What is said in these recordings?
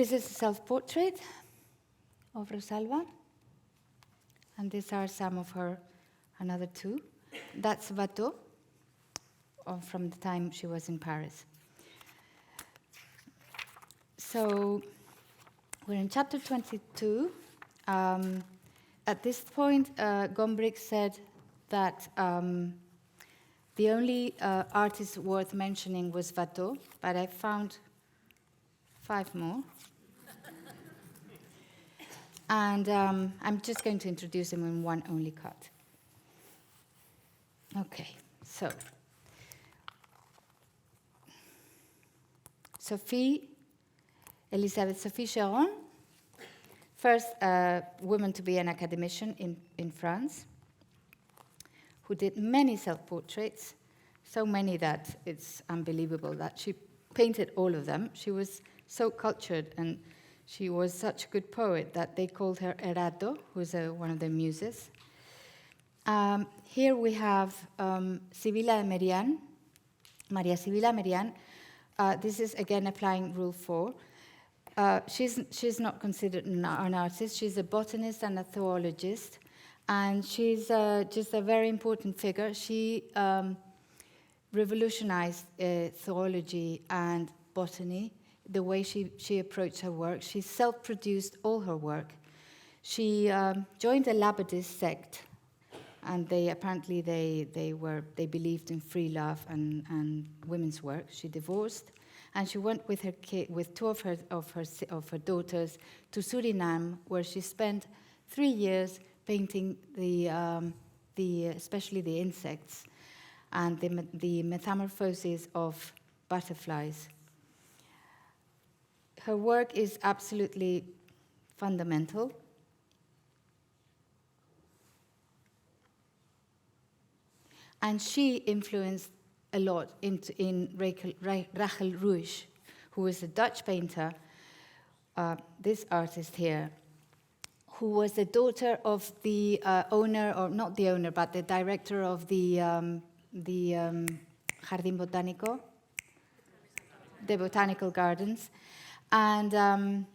This is a self-portrait of Rosalba. And these are some of her, another two. That's Watteau, from the time she was in Paris. So we're in chapter 22. At this point, Gombrich said that the only artist worth mentioning was Watteau, but I found 5 more. And I'm just going to introduce them in one only cut. Okay, so Elisabeth Sophie Cheron, first woman to be an academician in France, who did many self-portraits, so many that it's unbelievable that she painted all of them. She was so cultured and she was such a good poet that they called her Erato, who's one of their muses. Here we have Sibila Merian, Maria Sibila Merian. This is again applying Rule 4. She's not considered an artist. She's a botanist and a zoologist, and she's just a very important figure. She revolutionized zoology and botany, the way she approached her work. She self-produced all her work. She joined the Labadist sect, and they believed in free love and women's work. She divorced, and she went with her with 2 of her daughters to Suriname, where she spent 3 years painting especially the insects and the metamorphoses of butterflies. Her work is absolutely fundamental. And she influenced a lot in Rachel Rouge, who is a Dutch painter, this artist here, who was the daughter of the owner, or not the owner, but the director of the Jardín Botánico, the botanical gardens. And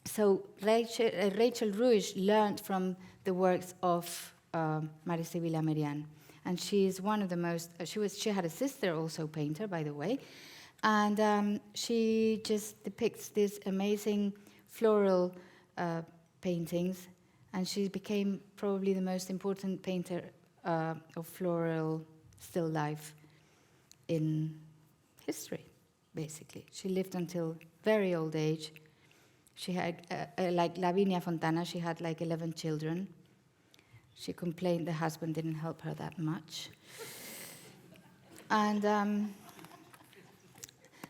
so Rachel Rouge learned from the works of Maria Sibila Merian. And she is one of the most, she had a sister also painter, by the way. And she just depicts these amazing floral paintings. And she became probably the most important painter of floral still life in history, basically. She lived until very old age. She had, like Lavinia Fontana, she had like 11 children. She complained the husband didn't help her that much. And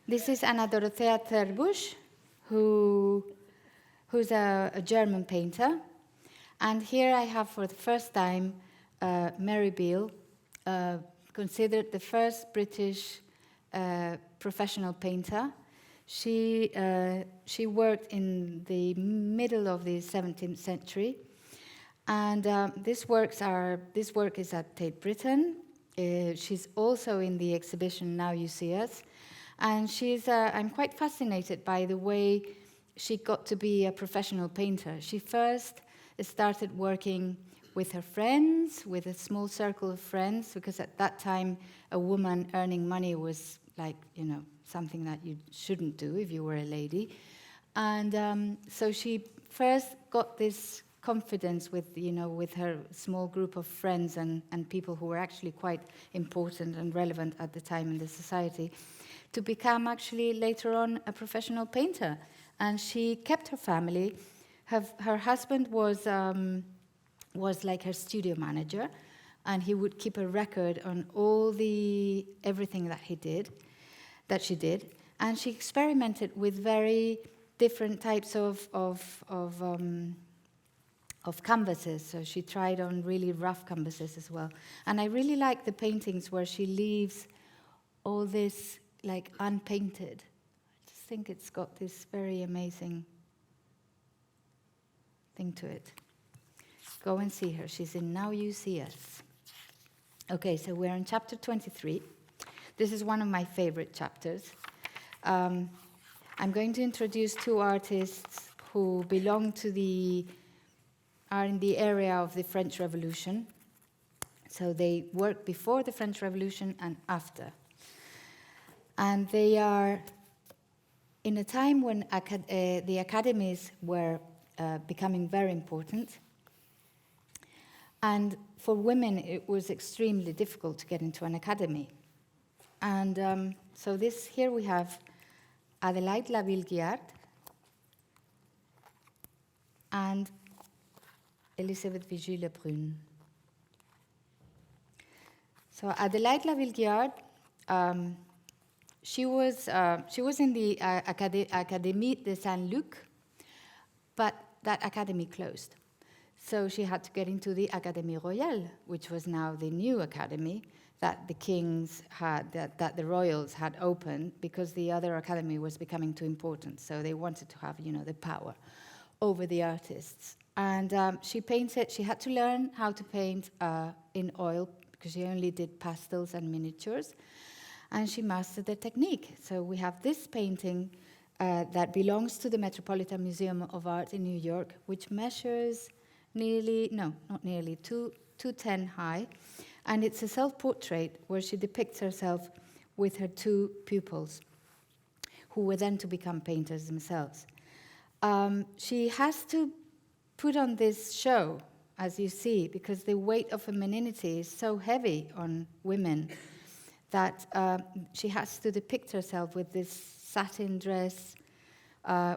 this is Anna Dorothea Terbusch, who's a German painter. And here I have for the first time Mary Beale, considered the first British professional painter. She worked in the middle of the 17th century. And this work is at Tate Britain. She's also in the exhibition Now You See Us. And I'm quite fascinated by the way she got to be a professional painter. She first started working with her friends, with a small circle of friends, because at that time, a woman earning money was like, something that you shouldn't do if you were a lady. And so she first got this confidence with her small group of friends and people who were actually quite important and relevant at the time in the society, to become actually later on a professional painter. And she kept her family. Her husband was like her studio manager, and he would keep a record on everything that she did. And she experimented with very different types of canvases, so she tried on really rough canvases as well. And I really like the paintings where she leaves all this like unpainted. I just think it's got this very amazing thing to it. Go and see her. She's in Now You See Us. Okay, so we're in chapter 23. This is one of my favorite chapters. I'm going to introduce two artists who are in the area of the French Revolution. So they work before the French Revolution and after. And they are in a time when the academies were becoming very important. And for women, it was extremely difficult to get into an academy. And so here we have Adélaïde Laville-Guiard and Elisabeth Vigier-Lebrun. So Adélaïde Laville-Guiard, she was in the Académie de Saint-Luc, but that academy closed. So she had to get into the Académie Royale, which was now the new academy that the kings had, that the royals had opened, because the other academy was becoming too important. So they wanted to have, the power over the artists. And she had to learn how to paint in oil, because she only did pastels and miniatures. And she mastered the technique. So we have this painting that belongs to the Metropolitan Museum of Art in New York, which measures 210 high. And it's a self-portrait where she depicts herself with her two pupils, who were then to become painters themselves. She has to put on this show, as you see, because the weight of femininity is so heavy on women that she has to depict herself with this satin dress,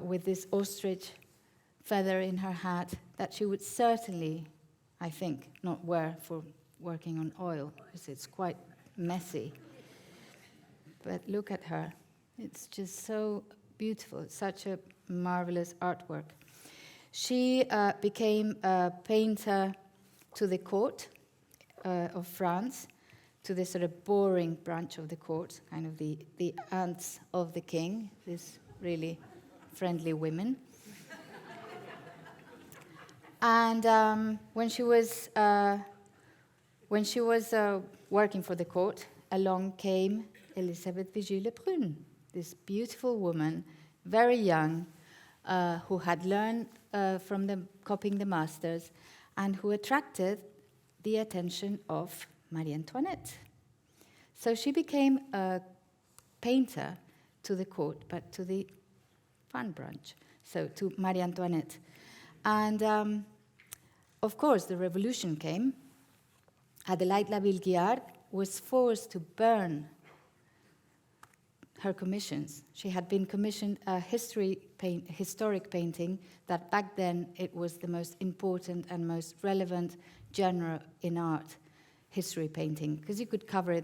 with this ostrich feather in her hat, that she would certainly, I think, not wear for working on oil, because it's quite messy. But look at her. It's just so beautiful. It's such a marvelous artwork. She became a painter to the court of France, to the sort of boring branch of the court, kind of the aunts of the king, these really friendly women. And when she was working for the court, along came Elisabeth Vigier-Lebrun, this beautiful woman, very young, who had learned from copying the masters, and who attracted the attention of Marie Antoinette. So she became a painter to the court, but to the fun branch, so to Marie Antoinette. And of course, the revolution came. Adélaïde Laville-Guiard was forced to burn her commissions. She had been commissioned a historic painting that back then it was the most important and most relevant genre in art, history painting, because you could cover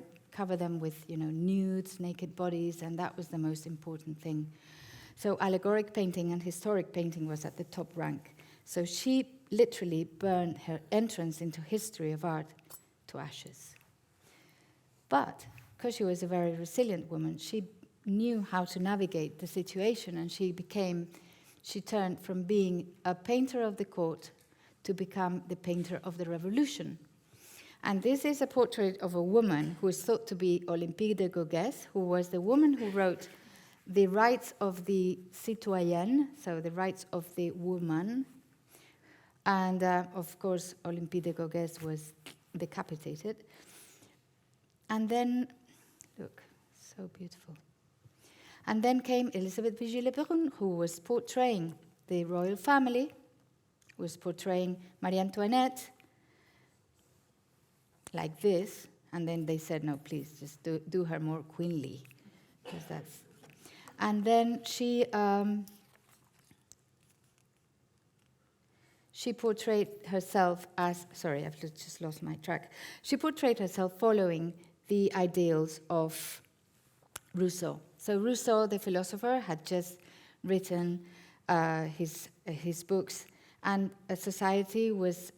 them with nudes, naked bodies, and that was the most important thing. So allegoric painting and historic painting was at the top rank. So she literally burned her entrance into history of art to ashes. But because she was a very resilient woman, she knew how to navigate the situation, and she turned from being a painter of the court to become the painter of the revolution. And this is a portrait of a woman who is thought to be Olympe de Gauguès, who was the woman who wrote the rights of the citoyenne, so the rights of the woman. And of course, Olympe de Gauguès was decapitated. And then, look, so beautiful. And then came Elisabeth Vigier-Lebrun, who was portraying the royal family, was portraying Marie Antoinette, like this. And then they said, no, please, just do her more queenly. Because that's... And then she portrayed herself as, sorry, I've just lost my track. She portrayed herself following the ideals of Rousseau. So Rousseau, the philosopher, had just written his books, and a society was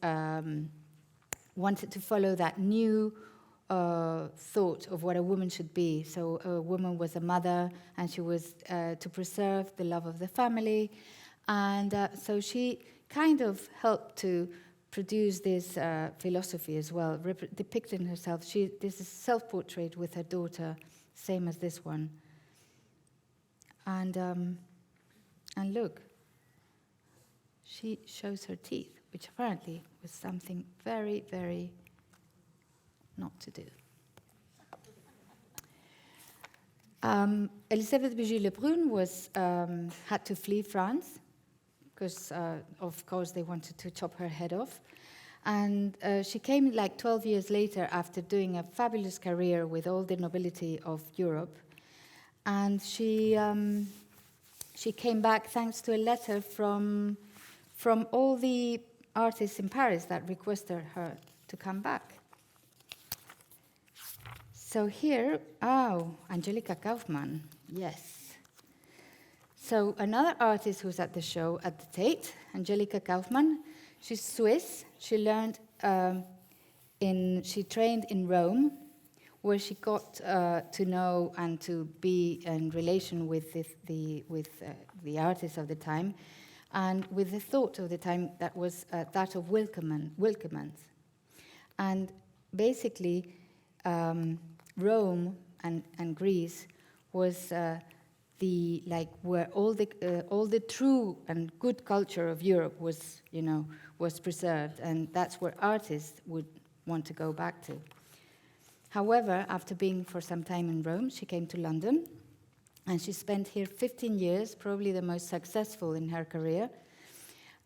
wanted to follow that new thought of what a woman should be. So a woman was a mother, and she was to preserve the love of the family, and so she kind of helped to produce this philosophy as well, depicting herself. This is a self-portrait with her daughter, same as this one. And And look, she shows her teeth, which apparently was something very, very not to do. Elisabeth Vigée-Lebrun had to flee France because, of course, they wanted to chop her head off. And she came like 12 years later after doing a fabulous career with all the nobility of Europe. And she came back thanks to a letter from all the artists in Paris that requested her to come back. So here, Angelica Kaufmann, yes. So another artist who's at the show at the Tate, Angelica Kaufmann, she's Swiss. She learned she trained in Rome, where she got to know and to be in relation with the artists of the time, and with the thought of the time that was that of Wilkemans. And basically, Rome and Greece was where all the true and good culture of Europe was preserved, and that's where artists would want to go back to. However, after being for some time in Rome, she came to London, and she spent here 15 years, probably the most successful in her career.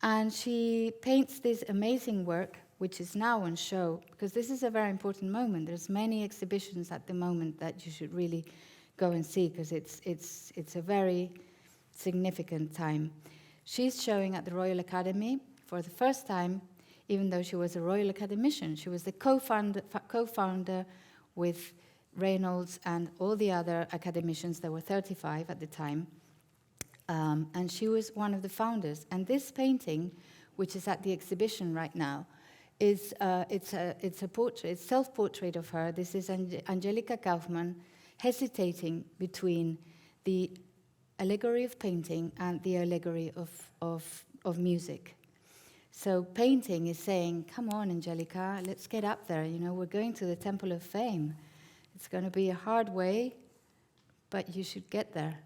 And she paints this amazing work, which is now on show, because this is a very important moment. There's many exhibitions at the moment that you should really go and see, because it's a very significant time. She's showing at the Royal Academy for the first time, even though she was a Royal Academician. She was the co-founder with Reynolds and all the other academicians. There were 35 at the time. And she was one of the founders. And this painting, which is at the exhibition right now, it's a portrait, it's self-portrait of her. This is Angelica Kaufmann hesitating between the allegory of painting and the allegory of music. So painting is saying, come on, Angelica, let's get up there. We're going to the Temple of Fame. It's going to be a hard way, but you should get there.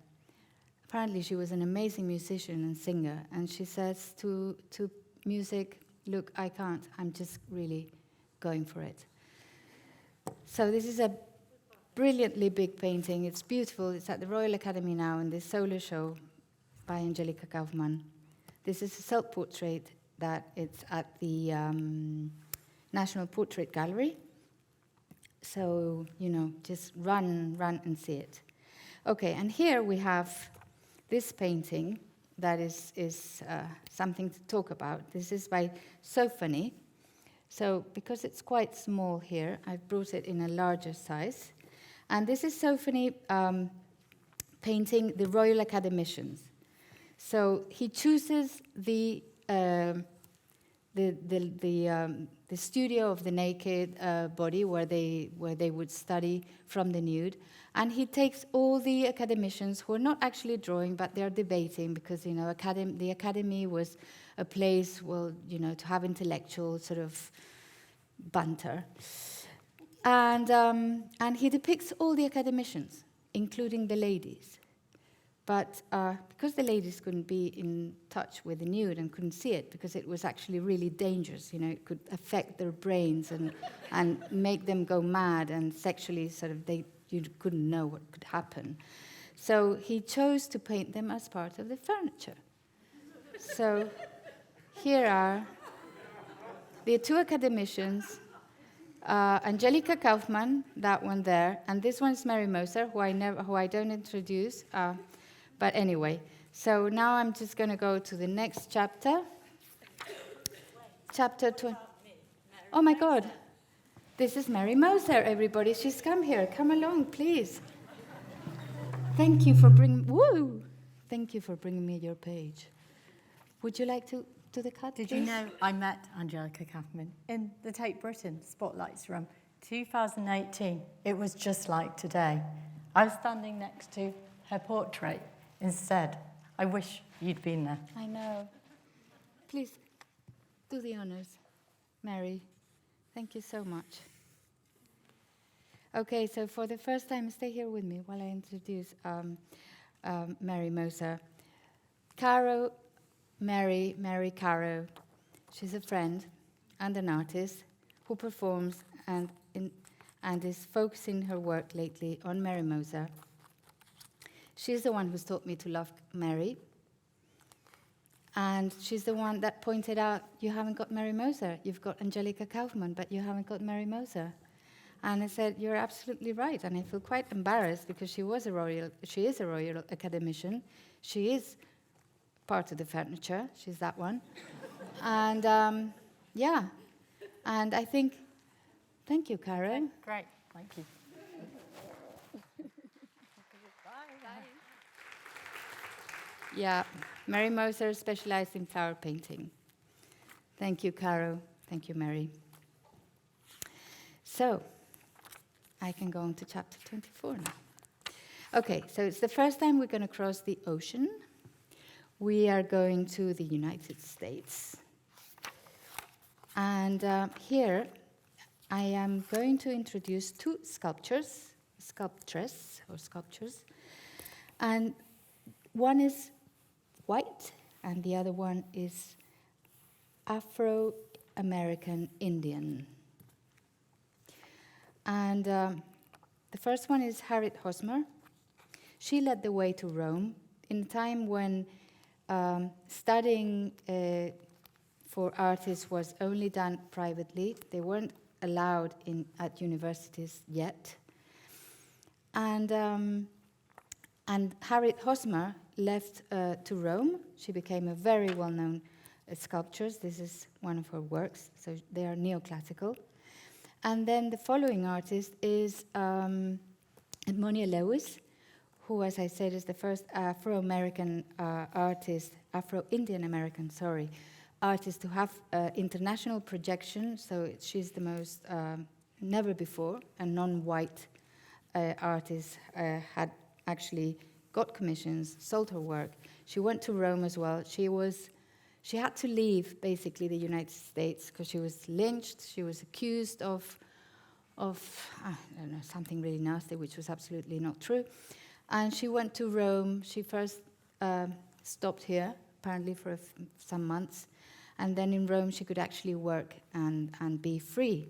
Apparently, she was an amazing musician and singer, and she says to music, look, I can't. I'm just really going for it. So this is a brilliantly big painting. It's beautiful. It's at the Royal Academy now in this solo show by Angelica Kaufmann. This is a self-portrait that it's at the National Portrait Gallery. So, just run and see it. Okay, and here we have this painting that is something to talk about. This is by Sophony. So because it's quite small here, I've brought it in a larger size. And this is Sophony painting the Royal Academicians. So he chooses the studio of the naked body where they would study from the nude, and he takes all the academicians who are not actually drawing, but they are debating, because the academy was a place, to have intellectual sort of banter, and he depicts all the academicians, including the ladies. But because the ladies couldn't be in touch with the nude and couldn't see it, because it was actually really dangerous, it could affect their brains and make them go mad, and sexually you couldn't know what could happen. So he chose to paint them as part of the furniture. So here are the two academicians, Angelica Kaufmann, that one there, and this one is Mary Moser, who I don't introduce. But anyway, so now I'm just going to go to the next chapter. Chapter 20. Oh my God. This is Mary Moser, everybody. She's come here. Come along, please. Thank you for bringing me your page. Would you like to do the cut, Did please? you know I met Angelica Kaufmann in the Tate Britain Spotlights Room, 2018. It was just like today. I was standing next to her portrait instead. I wish you'd been there. I know. Please, do the honors, Mary. Thank you so much. Okay, so for the first time, stay here with me while I introduce Mary Moser. Caro, Mary Caro, she's a friend and an artist who performs and is focusing her work lately on Mary Moser. She's the one who's taught me to love Mary. And she's the one that pointed out, you haven't got Mary Moser. You've got Angelica Kaufmann, but you haven't got Mary Moser. And I said, you're absolutely right. And I feel quite embarrassed because she is a Royal Academician. She is part of the furniture. She's that one. And yeah. And I think, thank you, Caro. Okay, great, thank you. Yeah, Mary Moser specialized in flower painting. Thank you, Caro. Thank you, Mary. So, I can go on to chapter 24 now. Okay, so it's the first time we're going to cross the ocean. We are going to the United States. And here, I am going to introduce two sculptures. And one is white, and the other one is Afro-American Indian. And the first one is Harriet Hosmer. She led the way to Rome in a time when studying for artists was only done privately. They weren't allowed at universities yet. And Harriet Hosmer left to Rome. She became a very well-known sculptor. This is one of her works, so they are neoclassical. And then the following artist is Monia Lewis, who, as I said, is the first Afro-American artist, Afro-Indian American, artist to have international projection. So she's the most, never before, a non-white artist had actually got commissions, sold her work. She went to Rome as well. She had to leave, basically, the United States because she was lynched. She was accused of I don't know, something really nasty, which was absolutely not true. And she went to Rome. She first stopped here, apparently, for some months. And then in Rome, she could actually work and be free.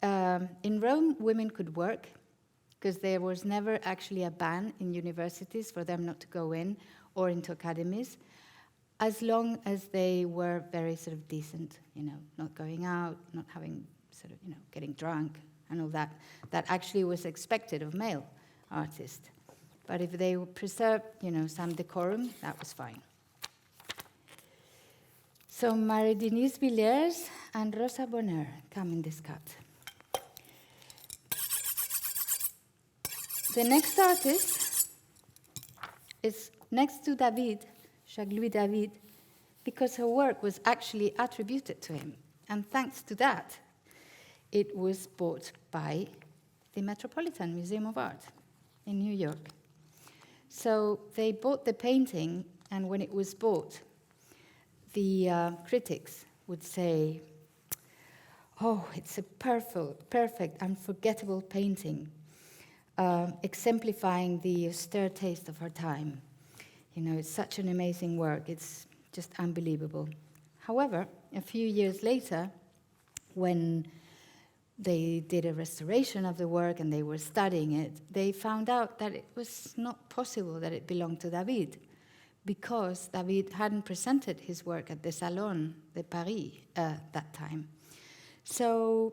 In Rome, women could work, because there was never actually a ban in universities for them not to go in or into academies, as long as they were very sort of decent, not going out, not having sort of, getting drunk and all that. That actually was expected of male artists. But if they preserved, some decorum, that was fine. So Marie-Denise Villiers and Rosa Bonheur come in this cut. The next artist is next to David, Jacques-Louis David, because her work was actually attributed to him. And thanks to that, it was bought by the Metropolitan Museum of Art in New York. So they bought the painting, and when it was bought, the critics would say, oh, it's a perfect, unforgettable painting. Exemplifying the austere taste of her time. It's such an amazing work. It's just unbelievable. However, a few years later, when they did a restoration of the work and they were studying it, they found out that it was not possible that it belonged to David, because David hadn't presented his work at the Salon de Paris that time. So,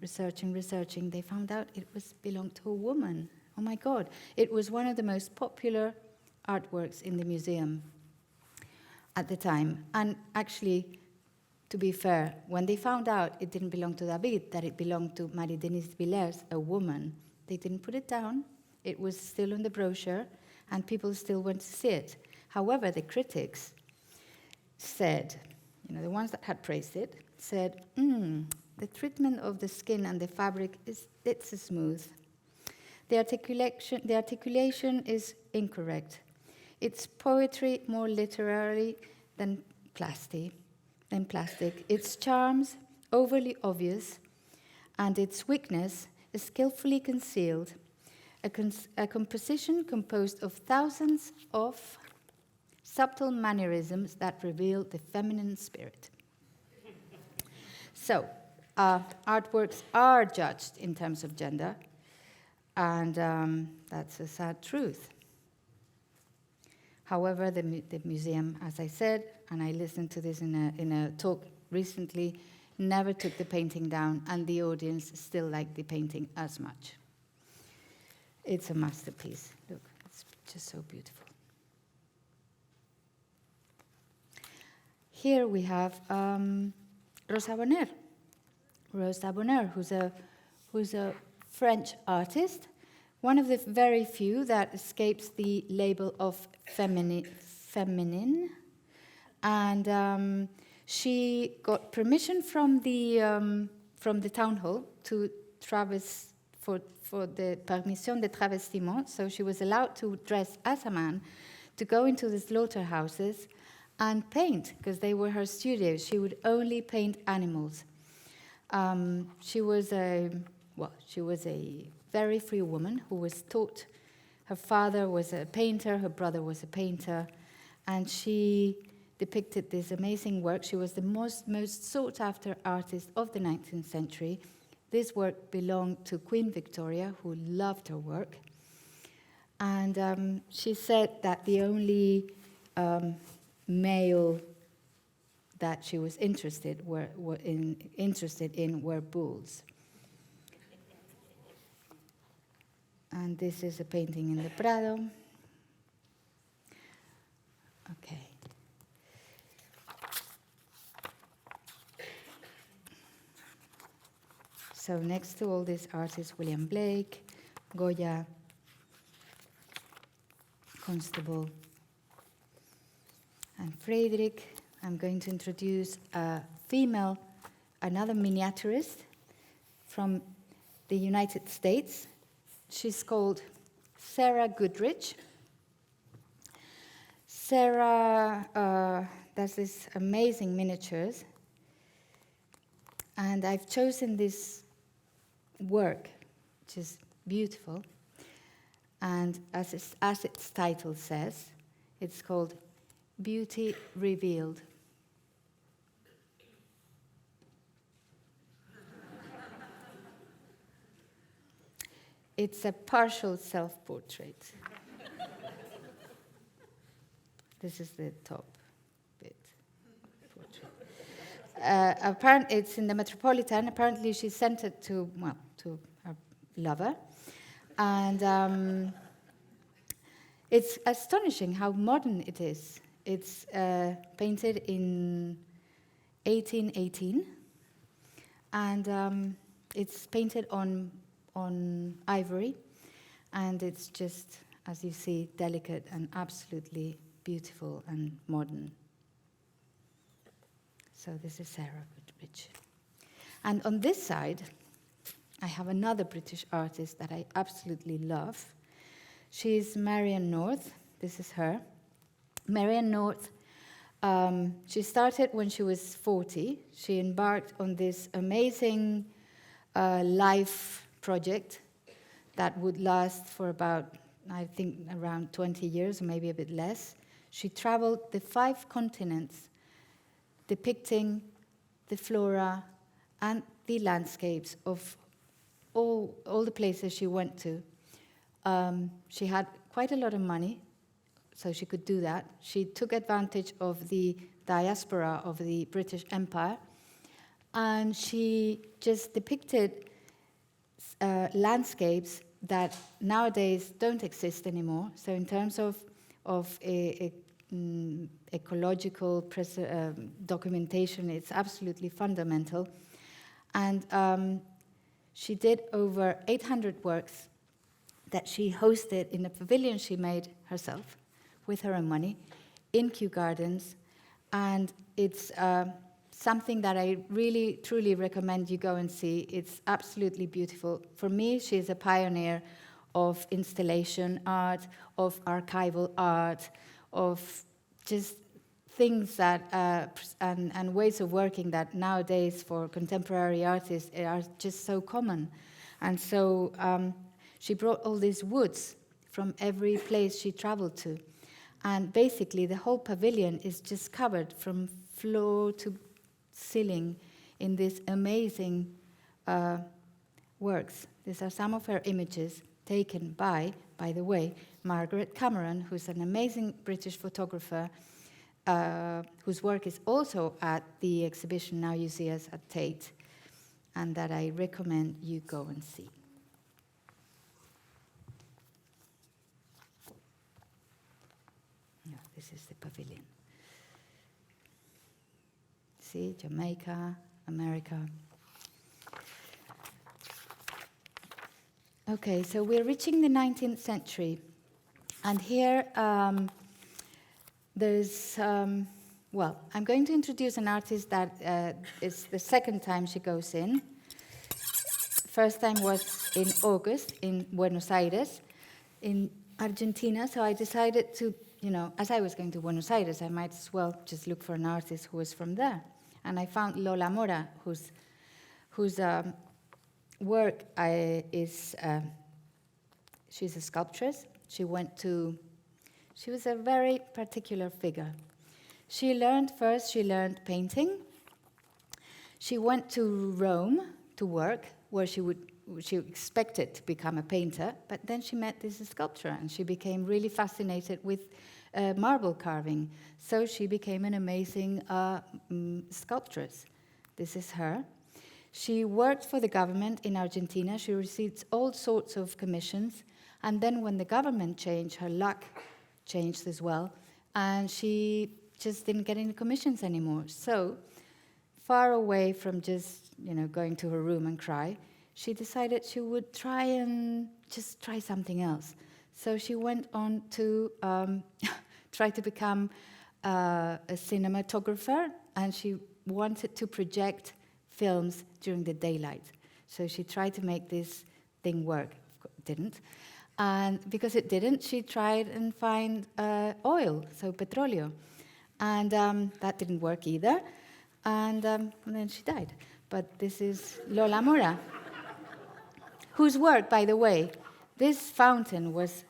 researching, they found out it belonged to a woman. Oh my God. It was one of the most popular artworks in the museum at the time. And actually, to be fair, when they found out it didn't belong to David, that it belonged to Marie-Denise Villiers, a woman, they didn't put it down. It was still in the brochure, and people still went to see it. However, the critics said, the ones that had praised it, said, the treatment of the skin and the fabric it's smooth. The articulation is incorrect. It's poetry more literary than plastic. Its charms overly obvious, and its weakness is skillfully concealed. A composition composed of thousands of subtle mannerisms that reveal the feminine spirit. So, artworks are judged in terms of gender, and that's a sad truth. However, the museum, as I said, and I listened to this in a talk recently, never took the painting down, and the audience still liked the painting as much. It's a masterpiece. Look, it's just so beautiful. Here we have Rosa Bonheur. Rosa Bonheur, who's a French artist, one of the very few that escapes the label of feminine. And she got permission from the town hall to for the permission de travestiment, so she was allowed to dress as a man, to go into the slaughterhouses and paint, because they were her studios. She would only paint animals. She was a very free woman who was taught. Her father was a painter, her brother was a painter, and she depicted this amazing work. She was the most sought-after artist of the 19th century. This work belonged to Queen Victoria, who loved her work. And she said that the only male that she was interested in were bulls. And this is a painting in the Prado. Okay. So next to all these artists, William Blake, Goya, Constable, and Friedrich, I'm going to introduce another miniaturist from the United States. She's called Sarah Goodrich. Sarah does these amazing miniatures, and I've chosen this work, which is beautiful, and as its title says, it's called Beauty Revealed. It's a partial self-portrait. This is the top bit. Apparently, it's in the Metropolitan. Apparently, she sent it to her lover. And it's astonishing how modern it is. It's painted in 1818. And it's painted on ivory. And it's just, as you see, delicate and absolutely beautiful and modern. So this is Sarah Goodrich. And on this side, I have another British artist that I absolutely love. She's Marian North. This is her. Marian North, she started when she was 40. She embarked on this amazing life project that would last for about, I think, around 20 years, or maybe a bit less. She traveled the 5 continents, depicting the flora and the landscapes of all the places she went to. She had quite a lot of money, so she could do that. She took advantage of the diaspora of the British Empire, and she just depicted landscapes that nowadays don't exist anymore. So in terms of ecological documentation, it's absolutely fundamental. And she did over 800 works that she hosted in a pavilion she made herself with her own money in Kew Gardens. And it's something that I really, truly recommend you go and see. It's absolutely beautiful. For me, she's a pioneer of installation art, of archival art, of just things that, and ways of working that nowadays for contemporary artists are just so common. And so she brought all these woods from every place she traveled to. And basically, the whole pavilion is just covered from floor to ceiling in these amazing works. These are some of her images taken by the way, Margaret Cameron, who's an amazing British photographer, whose work is also at the exhibition Now You See Us at Tate, and that I recommend you go and see. Yeah, this is the pavilion. See, Jamaica, America. Okay, so we're reaching the 19th century. And here there's, well, I'm going to introduce an artist that is the second time she goes in. First time was in August in Buenos Aires, in Argentina. So I decided to, you know, as I was going to Buenos Aires, I might as well just look for an artist who was from there. And I found Lola Mora, whose work is, she's a sculptress. She was a very particular figure. She learned painting. She went to Rome to work, where she expected to become a painter, but then she met this sculptor, and she became really fascinated with marble carving. So she became an amazing sculptress. This is her. She worked for the government in Argentina. She received all sorts of commissions. And then when the government changed, her luck changed as well. And she just didn't get any commissions anymore. So far away from just, you know, going to her room and cry, she decided she would try something else. So she went on to try to become a cinematographer, and she wanted to project films during the daylight. So she tried to make this thing work. It didn't. And because it didn't, she tried and find oil, so petróleo. And that didn't work either. And then she died. But this is Lola Mora, whose work, by the way, this fountain was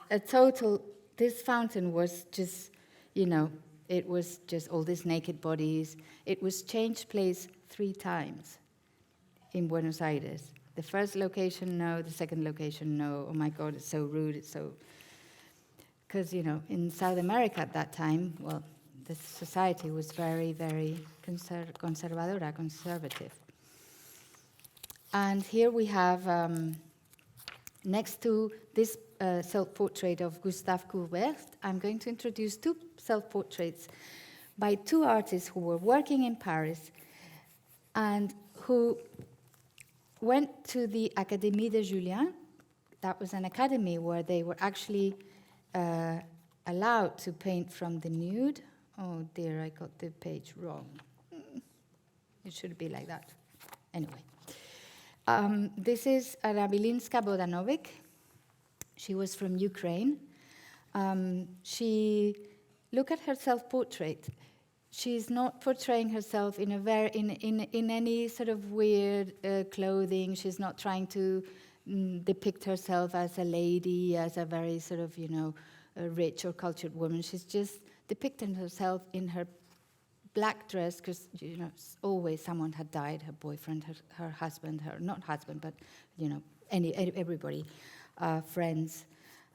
just, you know, it was just all these naked bodies. It was changed place 3 times in Buenos Aires. The first location, no. The second location, no. Oh my God, it's so rude. It's so... Because, you know, in South America at that time, well, the society was very, very conservative. And here we have, next to this self-portrait of Gustave Courbet, I'm going to introduce 2 self-portraits by 2 artists who were working in Paris and who went to the Académie de Julian. That was an academy where they were actually allowed to paint from the nude. Oh dear, I got the page wrong. It should be like that. Anyway. This is Rabilinska Bodanovic. She was from Ukraine. Look at her self-portrait. She's not portraying herself in any sort of weird clothing. She's not trying to depict herself as a lady, as a very sort of, you know, a rich or cultured woman. She's just depicting herself in her black dress, because, you know, always someone had died, her boyfriend, her husband, not husband, but, you know, everybody, friends.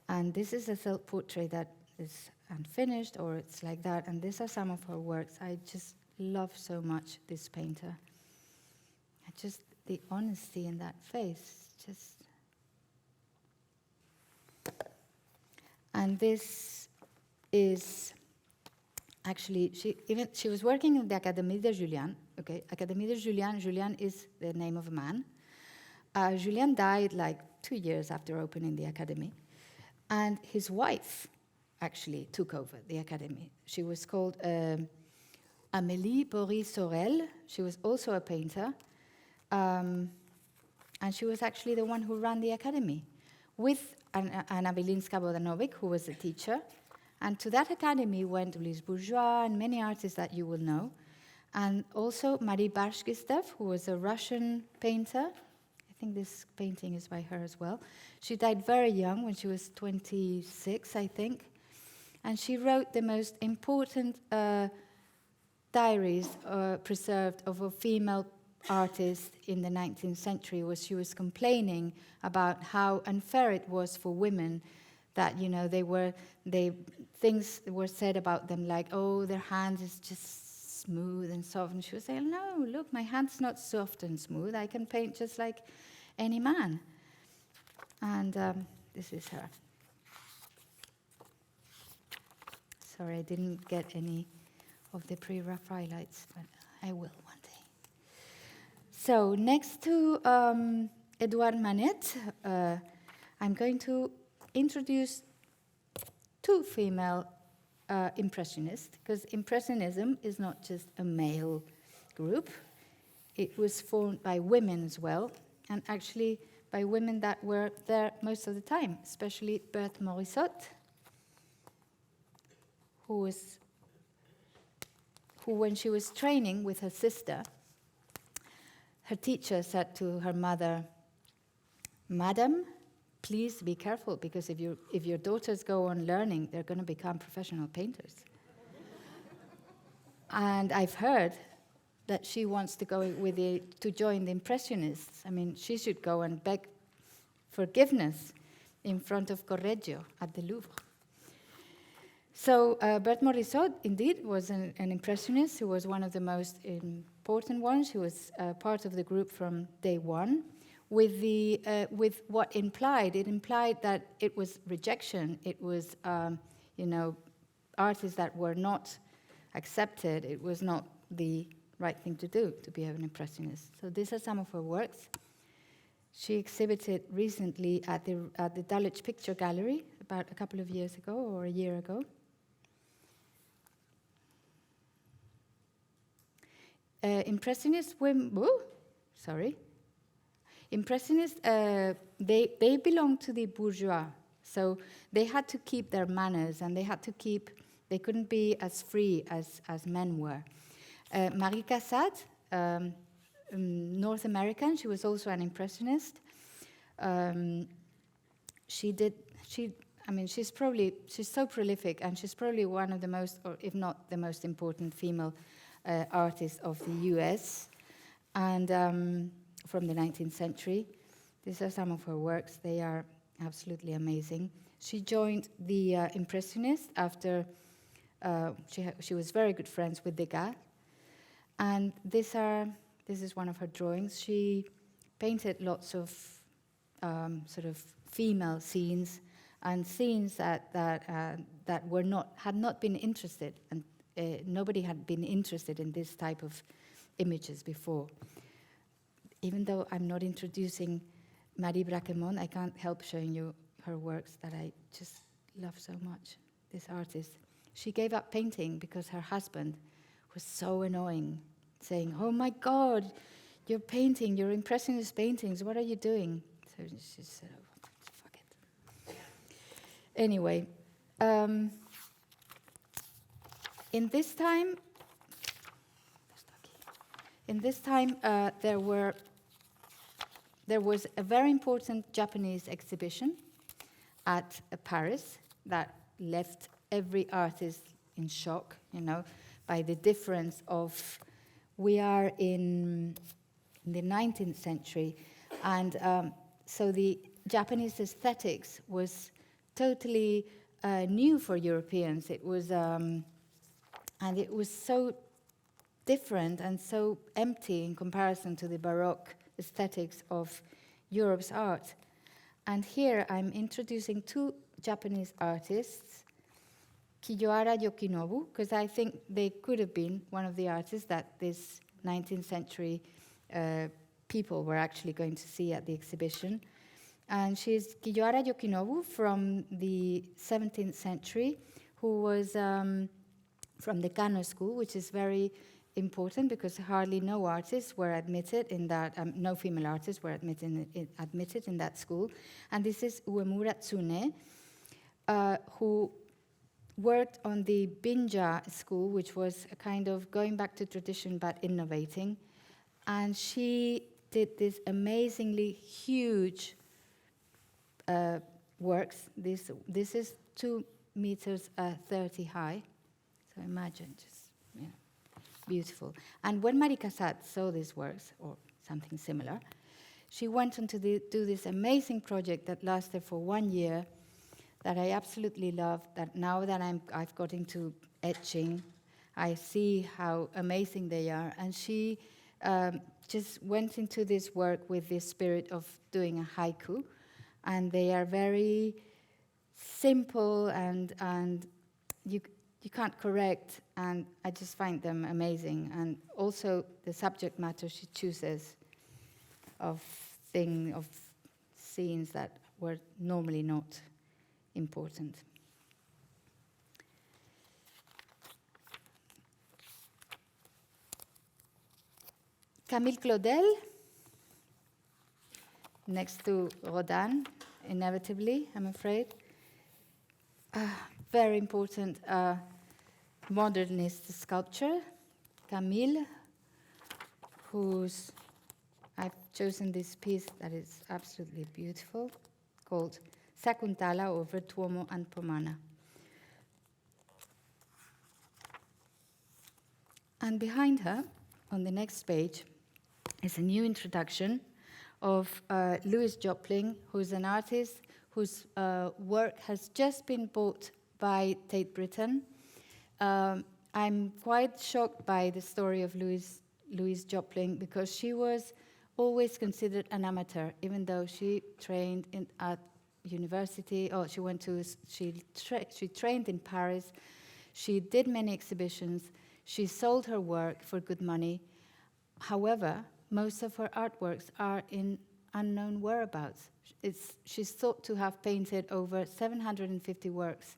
And this is a self-portrait that is unfinished, or it's like that, and these are some of her works. I just love so much this painter. Just the honesty in that face, just... And this is actually, she was working in the Académie de Julian. Okay, Académie de Julian. Julian is the name of a man. Julian died like 2 years after opening the academy, and his wife actually took over the academy. She was called Amélie Bory-Sorel. She was also a painter, and she was actually the one who ran the academy with Anna Vilinska Bodanovic, who was a teacher. And to that academy went Louise Bourgeois and many artists that you will know, and also Marie Bashkistov, who was a Russian painter. I think this painting is by her as well. She died very young, when she was 26, I think. and she wrote the most important diaries preserved of a female artist in the 19th century. Was she was complaining about how unfair it was for women, that things were said about them like, oh, their hand is just smooth and soft, and she was saying, no, look, my hand's not soft and smooth, I can paint just like any man. And this is her. Sorry, I didn't get any of the pre-Raphaelites, but I will one day. So next to Edouard Manet, I'm going to introduce two female impressionists, because Impressionism is not just a male group. It was formed by women as well, and actually by women that were there most of the time, especially Berthe Morisot, who, when she was training with her sister, her teacher said to her mother, "Madam, please be careful, because if your daughters go on learning, they're going to become professional painters." And I've heard that she wants to go to join the Impressionists. I mean, she should go and beg forgiveness in front of Correggio at the Louvre. So Berthe Morisot, indeed, was an Impressionist who was one of the most important ones. She was part of the group from day one, with what implied. It implied that it was rejection. It was, artists that were not accepted. It was not the right thing to do, to be an Impressionist. So these are some of her works. She exhibited recently at the Dulwich Picture Gallery about a couple of years ago, or a year ago. Impressionists women, Impressionists, they belonged to the bourgeois, so they had to keep their manners, and they couldn't be as free as men were. Marie Cassatt, North American, she was also an Impressionist. She's so prolific, and she's probably one of the most, or if not the most important female artists of the US, and from the 19th century. These are some of her works. They are absolutely amazing. She joined the Impressionists after she was very good friends with Degas, and this is one of her drawings. She painted lots of sort of female scenes, and scenes that had not been interested, and nobody had been interested in this type of images before. Even though I'm not introducing Marie Braquemont, I can't help showing you her works that I just love so much. This artist, she gave up painting because her husband was so annoying, saying, "Oh my God, you're painting, you're Impressionist paintings, what are you doing?" So she said, "Oh, fuck it." Anyway, in this time, there was a very important Japanese exhibition at Paris that left every artist in shock, by the difference of, we are in the 19th century, and so the Japanese aesthetics was totally new for Europeans. It was, and it was so different and so empty in comparison to the Baroque aesthetics of Europe's art. And here I'm introducing two Japanese artists, Kiyohara Yokinobu, because I think they could have been one of the artists that this 19th century people were actually going to see at the exhibition. And she's Kiyohara Yokinobu from the 17th century, who was from the Kano school, which is very important because hardly no artists were admitted in that, no female artists were admitted in that school. And this is Uemura Tsune, who worked on the Binja school, which was a kind of going back to tradition but innovating. And she did this amazingly huge works. This is 2 meters 30 high. So imagine, just, you know, beautiful. And when Marie Cassatt saw these works, or something similar, she went on to do this amazing project that lasted for 1 year, that I absolutely love, that now that I've got into etching, I see how amazing they are. And she just went into this work with the spirit of doing a haiku, and they are very simple, and you can't correct, and I just find them amazing. And also the subject matter she chooses of scenes that were normally not important. Camille Claudel, next to Rodin, inevitably, I'm afraid. Very important modernist sculpture. Camille, I've chosen this piece that is absolutely beautiful, called Sakuntala over Tuomo and Pomana. And behind her, on the next page, is a new introduction of Louis Jopling, who's an artist whose work has just been bought by Tate Britain. I'm quite shocked by the story of Louise Jopling, because she was always considered an amateur, even though she trained at university. She trained in Paris. She did many exhibitions. She sold her work for good money. However, most of her artworks are in unknown whereabouts. She's thought to have painted over 750 works,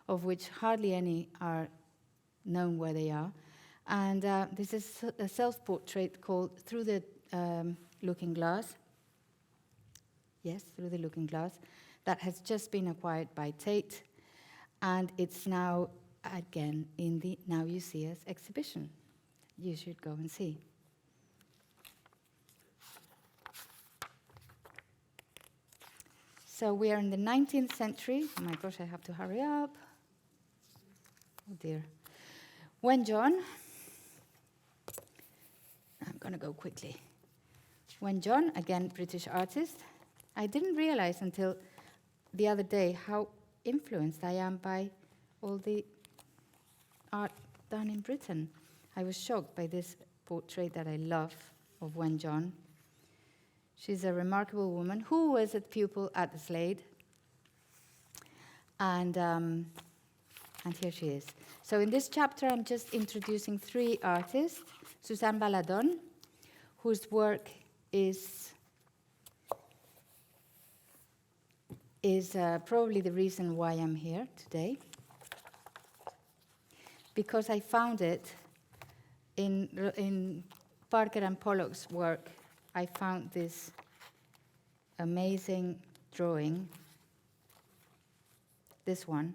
of which hardly any are known where they are. And this is a self-portrait called Through the Looking Glass. Yes, Through the Looking Glass. That has just been acquired by Tate, and it's now again in the Now You See Us exhibition. You should go and see. So we are in the 19th century. Oh my gosh, I have to hurry up. Oh dear. When John, I'm going to go quickly. When John, again, British artist, I didn't realize until the other day how influenced I am by all the art done in Britain. I was shocked by this portrait that I love of Wen John. She's a remarkable woman who was a pupil at the Slade. And here she is. So in this chapter, I'm just introducing 3 artists. Suzanne Baladon, whose work is probably the reason why I'm here today, because I found it in Parker and Pollock's work. I found this amazing drawing, this one,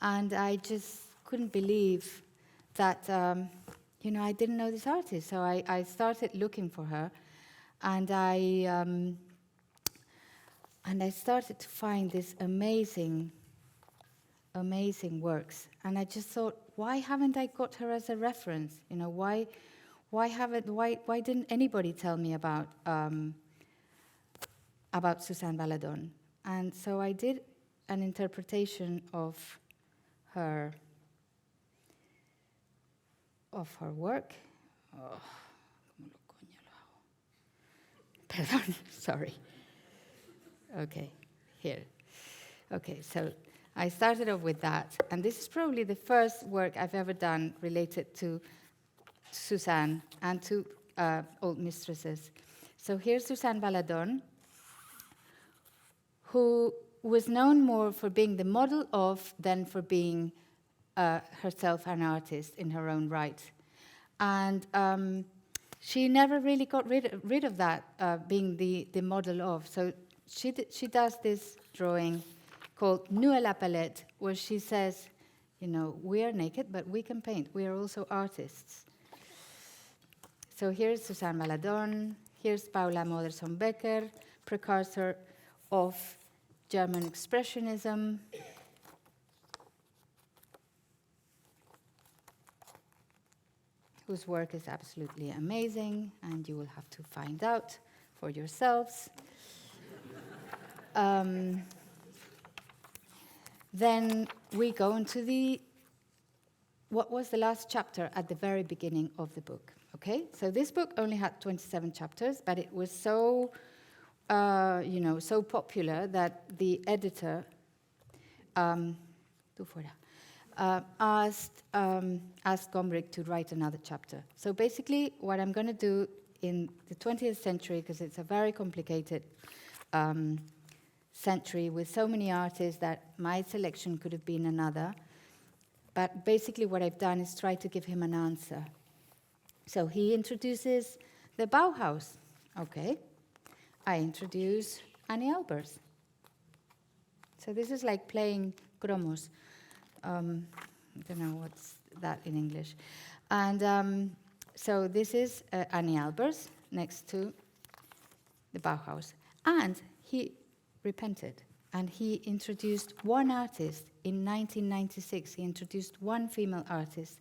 and I just couldn't believe that, I didn't know this artist. So I started looking for her, and I started to find these amazing works. And I just thought, why haven't I got her as a reference? Why didn't anybody tell me about Suzanne Baladon? And so I did an interpretation of her work. Oh, perdón, sorry. Okay, here. Okay, so I started off with that, and this is probably the first work I've ever done related to Suzanne and to old mistresses. So here's Suzanne Baladon, who was known more for being the model of than for being herself an artist in her own right. And she never really got rid of that, being the model of. So she does this drawing called Nu à la palette, where she says, we are naked, but we can paint. We are also artists. So here's Suzanne Baladon. Here's Paula Modersohn-Becker, precursor of German Expressionism. whose work is absolutely amazing, and you will have to find out for yourselves. Then we go into what was the last chapter at the very beginning of the book. Okay, so this book only had 27 chapters, but it was so, so popular that the editor asked Gombrich to write another chapter. So basically, what I'm going to do in the 20th century, because it's a very complicated century with so many artists that my selection could have been another. But basically, what I've done is try to give him an answer. So he introduces the Bauhaus. Okay. I introduce Annie Albers. So this is like playing cromos. I don't know what's that in English. And so this is Annie Albers next to the Bauhaus. And he repented. And he introduced one artist in 1996. He introduced one female artist,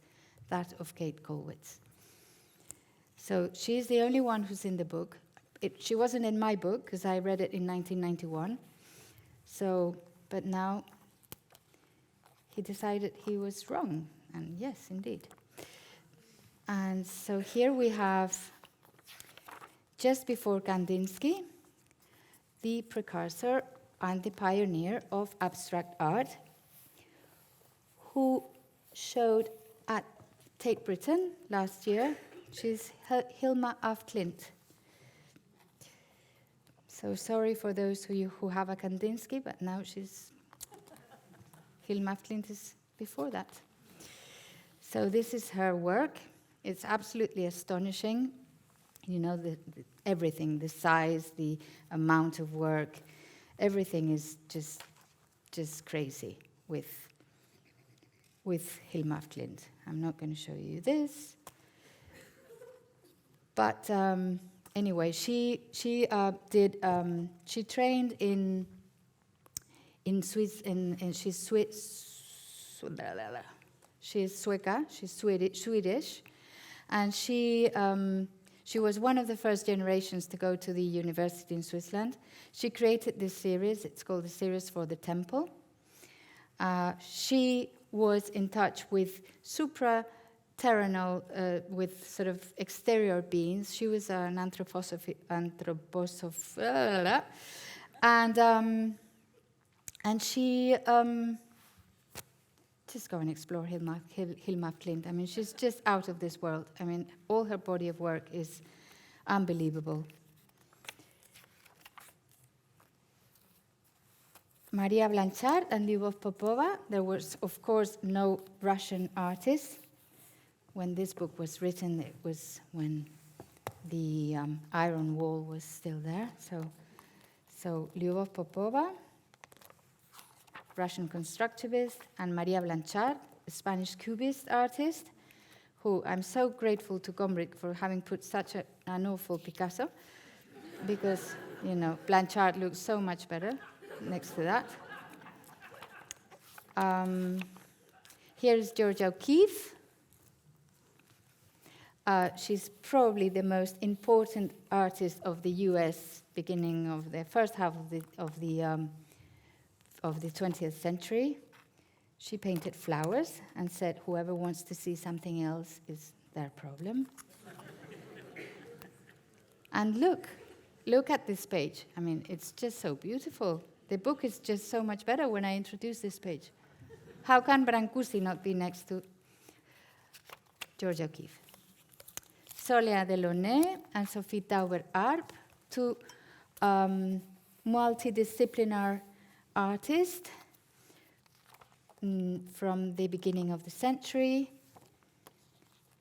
that of Kate Kollwitz. So she's the only one who's in the book. She wasn't in my book because I read it in 1991. So, but now he decided he was wrong. And yes, indeed. And so here we have, just before Kandinsky, the precursor and the pioneer of abstract art, who showed at Tate Britain last year. She's Hilma af Klint. So sorry for those who have a Kandinsky, but now Hilma af Klint is before that. So this is her work. It's absolutely astonishing. You know, everything, the size, the amount of work, everything is just crazy with Hilma af Klint. I'm not going to show you this. But anyway, she trained in Swiss, she's Sueca, she's Swedish, and she was one of the first generations to go to the university in Switzerland. She created this series. It's called the Series for the Temple. She was in touch with supraterrenal, with sort of exterior beings. She was an anthroposophy, and she just go and explore Hilma af Klint. I mean, she's just out of this world. I mean, all her body of work is unbelievable. Maria Blanchard and Lyubov Popova. There was, of course, no Russian artists. When this book was written, it was when the Iron Wall was still there. So Lyubov Popova, Russian constructivist, and Maria Blanchard, a Spanish cubist artist, who I'm so grateful to Gombrich for having put such an awful Picasso, because, you know, Blanchard looks so much better next to that. Here is Georgia O'Keeffe. She's probably the most important artist of the U.S. beginning of the first half of the 20th century. She painted flowers and said, whoever wants to see something else is their problem. And look at this page. I mean, it's just so beautiful. The book is just so much better when I introduce this page. How can Brancusi not be next to Georgia O'Keeffe? Sonia Delaunay and Sophie Tauber-Arp, two multidisciplinary artists from the beginning of the century.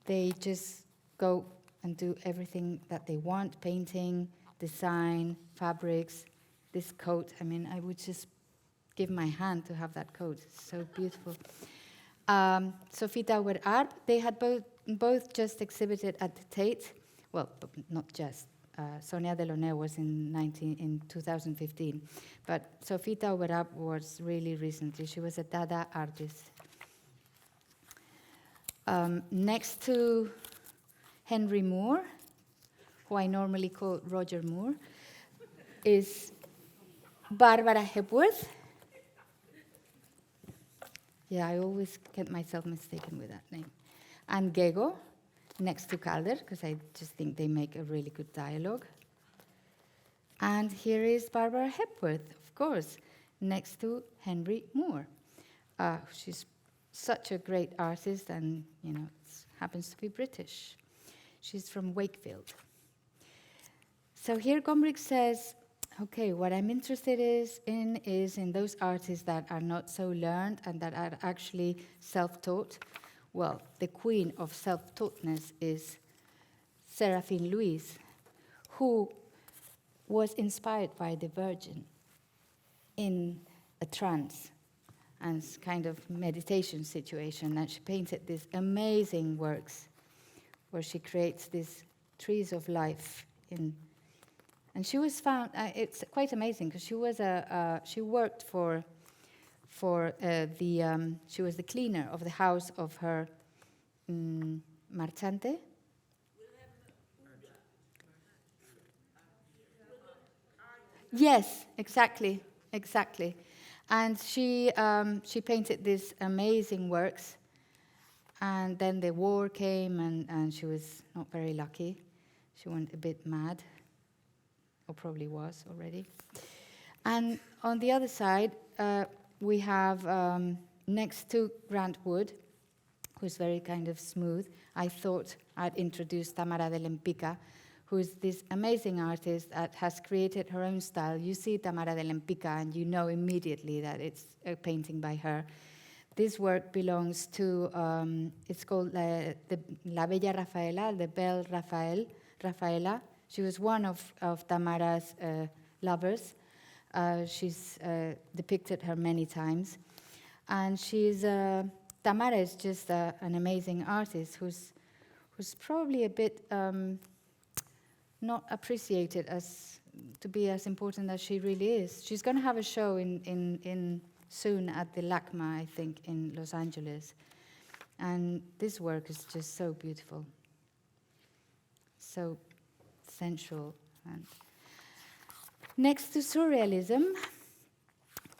They just go and do everything that they want, painting, design, fabrics, this coat. I mean, I would just give my hand to have that coat. It's so beautiful. Sophie Tauber-Arp, they had both just exhibited at the Tate. Well, not just. Sonia Delaunay was in 2015. But Sophie Tauber-Arp was really recently. She was a Dada artist. Next to Henry Moore, who I normally call Roger Moore, is Barbara Hepworth. Yeah, I always get myself mistaken with that name. And Gego, next to Calder, because I just think they make a really good dialogue. And here is Barbara Hepworth, of course, next to Henry Moore. She's such a great artist, and happens to be British. She's from Wakefield. So here Gombrich says, okay, what I'm interested is in those artists that are not so learned and that are actually self-taught. Well, the queen of self-taughtness is Seraphine Louise, who was inspired by the Virgin in a trance and kind of meditation situation, and she painted these amazing works where she creates these trees of life in. And she was found. It's quite amazing because she was she worked for the. She was the cleaner of the house of her marchante. Yes, exactly. And she painted these amazing works. And then the war came, and she was not very lucky. She went a bit mad. Or probably was already. And on the other side, we have, next to Grant Wood, who's very kind of smooth, I thought I'd introduce Tamara de Lempicka, who's this amazing artist that has created her own style. You see Tamara de Lempicka, and you know immediately that it's a painting by her. This work belongs to, it's called La Bella Rafaela, the Belle Rafaela. She was one of Tamara's lovers. She's depicted her many times. And Tamara is just an amazing artist who's probably a bit not appreciated to be as important as she really is. She's going to have a show in soon at the LACMA, I think, in Los Angeles. And this work is just so beautiful. So sensual. And next to surrealism,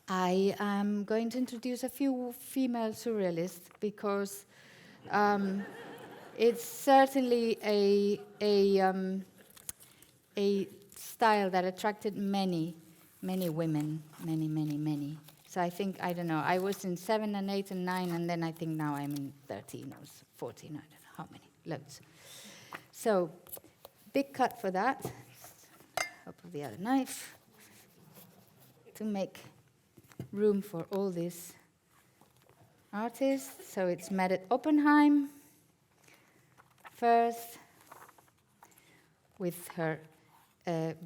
I am going to introduce a few female surrealists because it's certainly a style that attracted many women, many. So I think, I don't know, I was in 7 and 8 and 9, and then I think now I'm in 13 or 14, I don't know how many, loads. So, big cut for that. Up of the other knife to make room for all these artists. So it's Medit Oppenheim first with her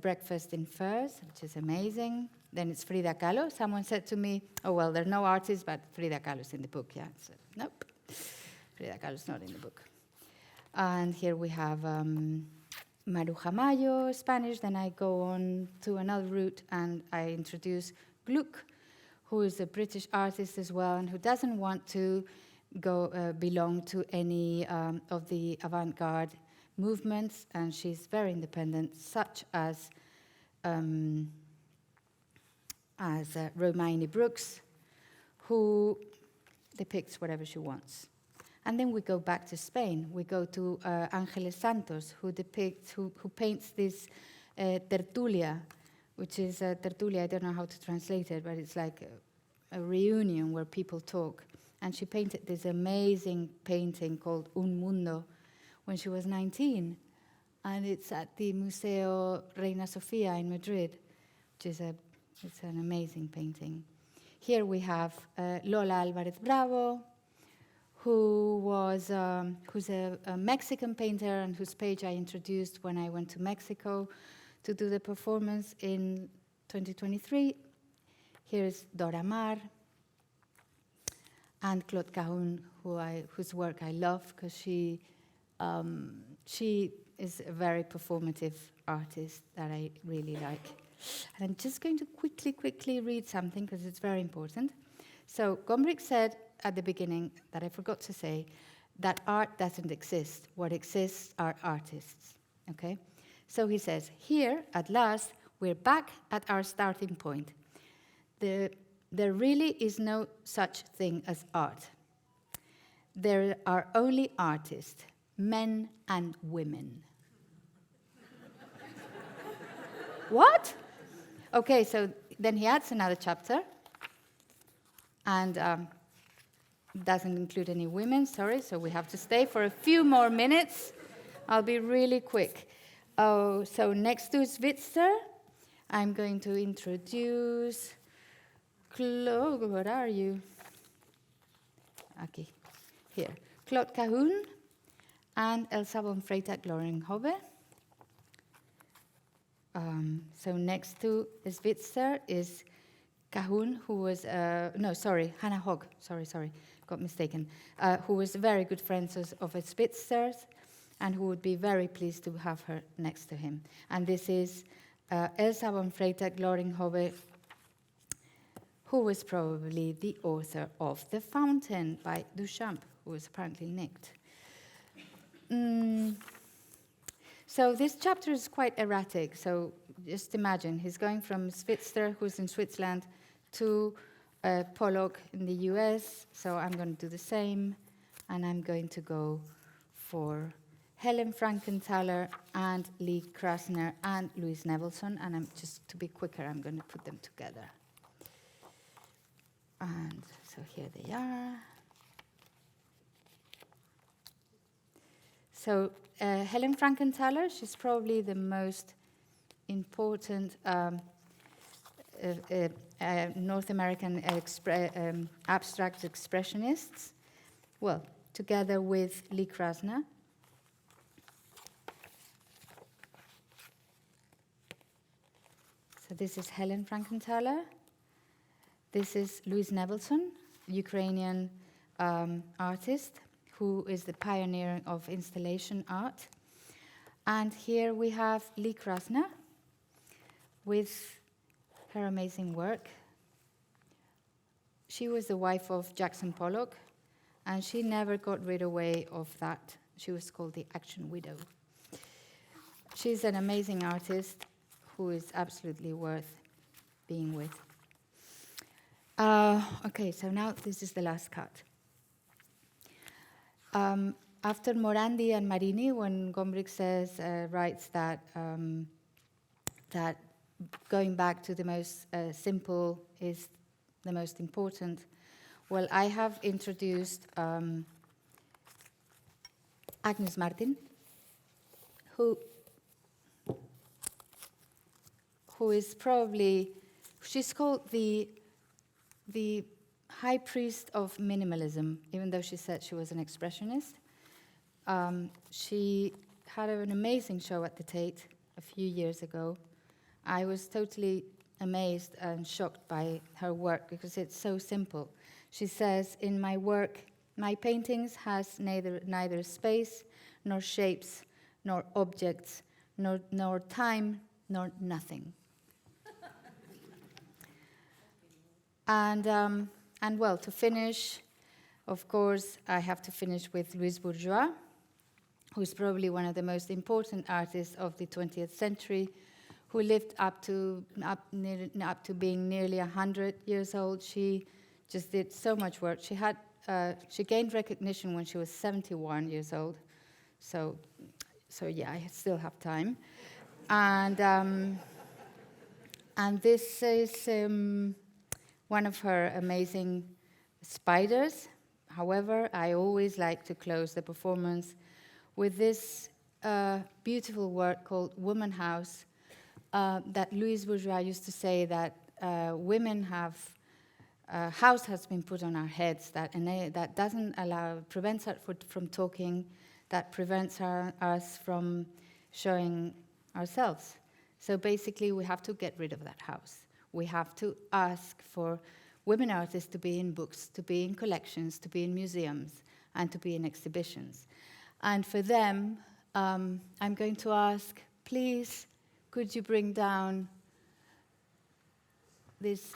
Breakfast in Furs, which is amazing. Then it's Frida Kahlo. Someone said to me, oh, well, there are no artists, but Frida Kahlo's in the book. Yeah, so, nope, Frida Kahlo's not in the book. And here we have Maruja Mayo, Spanish. Then I go on to another route, and I introduce Gluck, who is a British artist as well, and who doesn't want to belong to any of the avant-garde movements, and she's very independent, such as Romaini Brooks, who depicts whatever she wants. And then we go back to Spain. We go to Ángeles Santos, who paints this tertulia, which is a tertulia, I don't know how to translate it, but it's like a reunion where people talk. And she painted this amazing painting called Un Mundo when she was 19. And it's at the Museo Reina Sofía in Madrid, which is it's an amazing painting. Here we have Lola Álvarez Bravo, who's a Mexican painter and whose page I introduced when I went to Mexico to do the performance in 2023. Here's Dora Maar and Claude Cahun, whose work I love because she is a very performative artist that I really like. And I'm just going to quickly read something because it's very important. So Gombrich said at the beginning that I forgot to say, that art doesn't exist. What exists are artists, okay? So he says, here, at last, we're back at our starting point. There really is no such thing as art. There are only artists, men and women. What? Okay, so then he adds another chapter, and doesn't include any women, sorry, so we have to stay for a few more minutes. I'll be really quick. Oh, so next to Switzer, I'm going to introduce Claude, where are you? Okay, here. Claude Cahun and Elsa von Freytag Loring-Hove. So next to Switzer is Cahun, who was, Hannah Hogg, sorry, got mistaken, who was very good friends of Switzer's and who would be very pleased to have her next to him. And this is Elsa von Freytag Loring-Hove, who was probably the author of The Fountain by Duchamp, who was apparently nicked. So this chapter is quite erratic. So just imagine, he's going from Switzer, who's in Switzerland, to Pollock in the US. So I'm going to do the same. And I'm going to go for Helen Frankenthaler and Lee Krasner and Louise Nevelson. And I'm just to be quicker, I'm going to put them together. And so here they are. So Helen Frankenthaler, she's probably the most important North American abstract expressionists, well, together with Lee Krasner. So this is Helen Frankenthaler. This is Louise Nevelson, Ukrainian artist, who is the pioneer of installation art. And here we have Lee Krasner with her amazing work. She was the wife of Jackson Pollock, and she never got rid away of that. She was called the Action Widow. She's an amazing artist who is absolutely worth being with. Okay, so now this is the last cut. After Morandi and Marini, when Gombrich writes that that going back to the most simple is the most important, well, I have introduced Agnes Martin, who is probably, she's called the high priest of minimalism, even though she said she was an expressionist. She had an amazing show at the Tate a few years ago. I was totally amazed and shocked by her work because it's so simple. She says, in my work, my paintings has neither space, nor shapes, nor objects, nor time, nor nothing. And well, to finish, of course, I have to finish with Louise Bourgeois, who's probably one of the most important artists of the 20th century, who lived up to being nearly 100 years old. She just did so much work. She gained recognition when she was 71 years old. So yeah, I still have time. And this is one of her amazing spiders. However, I always like to close the performance with this beautiful work called Woman House, that Louise Bourgeois used to say that women have, house has been put on our heads that doesn't prevents us from talking, that prevents us from showing ourselves. So basically, we have to get rid of that house. We have to ask for women artists to be in books, to be in collections, to be in museums, and to be in exhibitions. And for them, I'm going to ask, please, could you bring down this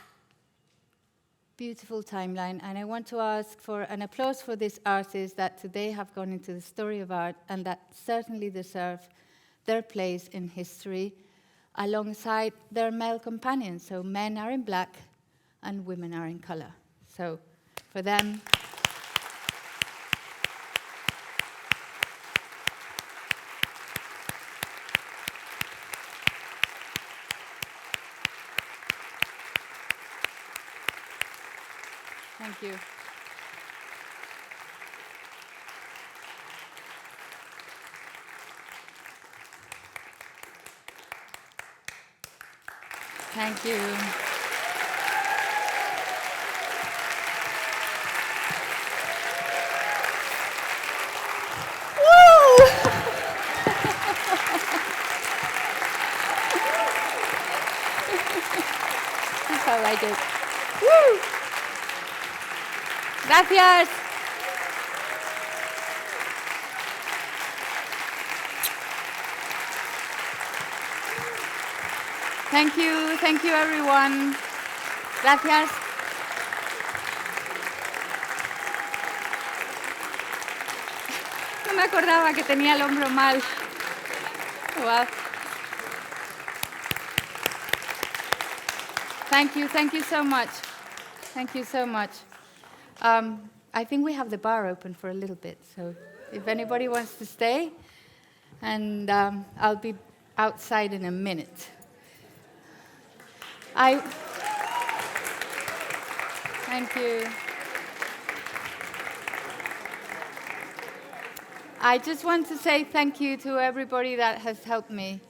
beautiful timeline, and I want to ask for an applause for these artists that today have gone into the story of art and that certainly deserve their place in history alongside their male companions. So men are in black and women are in color. So for them, thank you. Thank you. Woo! That's how I did. Woo! Gracias. Thank you everyone. Gracias. No me acordaba que tenía el hombro mal. Wow. Thank you so much. Thank you so much. I think we have the bar open for a little bit, so if anybody wants to stay, and I'll be outside in a minute. Thank you. I just want to say thank you to everybody that has helped me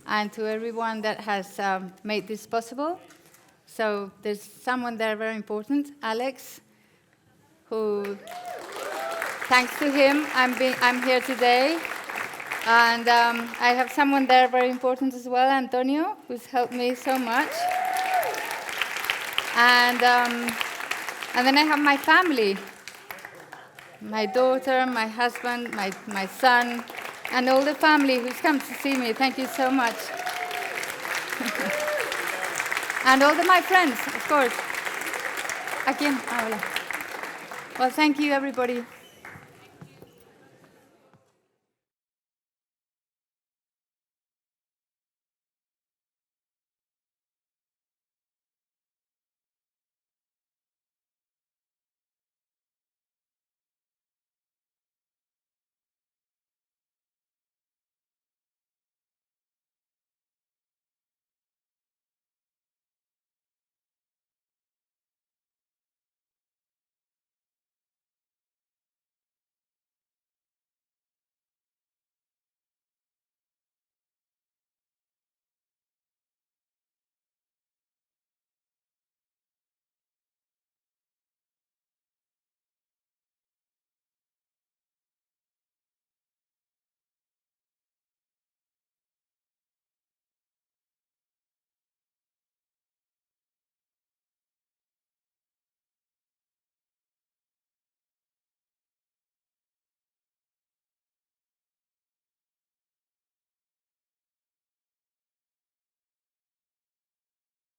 and to everyone that has made this possible. So there's someone there very important, Alex, who, thanks to him, I'm here today. And I have someone there very important as well, Antonio, who's helped me so much. And then I have my family, my daughter, my husband, my son, and all the family who's come to see me. Thank you so much. And all my friends, of course. ¿A quién? Ah, hola. Well, thank you, everybody.